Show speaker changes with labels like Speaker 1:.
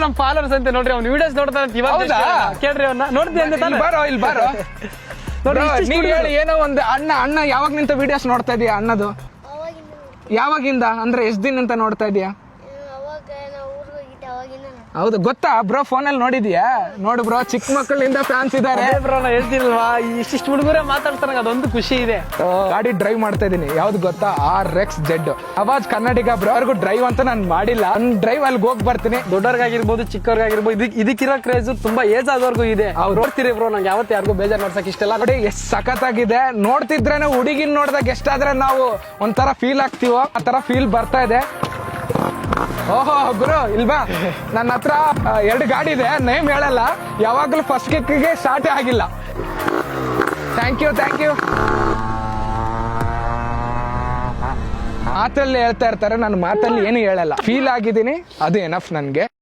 Speaker 1: ನಮ್ ಫಾಲೋವರ್ಸ್ ಅಂತ ನೋಡ್ರಿ ಅವ್ನ ವಿಡಿಯೋಸ್ ನೋಡ್ತಾನೆ ಇವಾಗ
Speaker 2: ಹೌದಾ?
Speaker 1: ಕೇಳ್ರಿ ಅವ್ನ ನೋಡ್ತೀನಿ ಅಂತ ತಾನೇ?
Speaker 2: ಇಲ್ಲಿ ಬಾರೋ
Speaker 1: ನೋಡಿ,
Speaker 2: ನೀವ್ ಹೇಳಿ ಏನೋ ಒಂದು ಅಣ್ಣ ಯಾವಾಗ ನಿಂತ ವಿಡಿಯೋಸ್ ನೋಡ್ತಾ ಇದೀಯ ಅಣ್ಣದು? ಯಾವಾಗಿಂದ ಅಂದ್ರೆ ಎಷ್ಟ್ ದಿನ ಅಂತ ನೋಡ್ತಾ ಇದೀಯಾ? ಹೌದು, ಗೊತ್ತಾ ಬ್ರೋ? ಫೋನಲ್ಲಿ ನೋಡಿದ್ಯಾ? ನೋಡು ಬ್ರೋ, ಚಿಕ್ಕ ಮಕ್ಕಳಿಂದ ಫ್ಯಾನ್ಸ್ ಇದಾರೆ
Speaker 1: ಬ್ರೋ. ನಾ ಹೇಳ್ತೀನಲ್ವಾ, ಇಷ್ಟಿಷ್ಟು ಹುಡುಗರೇ ಮಾತಾಡ್ತಾರ, ಅದೊಂದು ಖುಷಿ ಇದೆ.
Speaker 2: ಗಾಡಿ ಡ್ರೈವ್ ಮಾಡ್ತಾ ಇದೀನಿ. ಯಾವ್ದು ಗೊತ್ತಾ? RX-Z ಅವಾಜ್ ಕರ್ನಾಟಕ ಬ್ರೋ. ಅವ್ರಿಗೂ ಡ್ರೈವ್ ಅಂತ ನಾನು ಮಾಡಿಲ್ಲ, ಡ್ರೈವ್ ಅಲ್ಲಿ ಹೋಗಿ ಬರ್ತೀನಿ.
Speaker 1: ದೊಡ್ಡವ್ರಿಗಾಗಿರ್ಬೋದು ಚಿಕ್ಕವ್ರಿಗಾಗಿರ್ಬೋದು ಇದಕ್ಕಿರೋ ಕ್ರೇಜ್ ತುಂಬಾ ಏಜ್ ಆದವ್ರಿಗೂ ಇದೆ. ಅವ್ರು ನೋಡ್ತೀರಿ ಬ್ರೋ, ನಂಗೆ ಯಾವತ್ತು ಯಾರಿಗೂ ಬೇಜಾರ್ ಮಾಡ್ಸಕ್ ಇಷ್ಟೆಲ್ಲ.
Speaker 2: ನೋಡಿ ಎಷ್ಟ್ ಸಖತ್ತಾಗಿದೆ. ನೋಡ್ತಿದ್ರೇನೆ ಹುಡುಗಿನ್ ನೋಡ್ದಾಗ ಎಷ್ಟಾದ್ರೆ ನಾವು ಒಂಥರ ಫೀಲ್ ಆಗ್ತೀವೋ ಆ ತರ ಫೀಲ್ ಬರ್ತಾ ಇದೆ. ಓಹೋ ಗುರು, ಇಲ್ವಾ? ನನ್ನ ಹತ್ರ 2 ಗಾಡಿ ಇದೆ, ನೇಮ್ ಹೇಳಲ್ಲ. ಯಾವಾಗ್ಲೂ ಫಸ್ಟ್ ಕಿಕ್ಗೆ ಸ್ಟಾರ್ಟೇ ಆಗಿಲ್ಲ. Thank you. ಮಾತಲ್ಲಿ ಹೇಳ್ತಾ ಇರ್ತಾರೆ, ನನ್ನ ಮಾತಲ್ಲಿ ಏನು ಹೇಳಲ್ಲ. ಫೀಲ್ ಆಗಿದ್ದೀನಿ, ಅದು ಎನಫ್ ನನ್ಗೆ.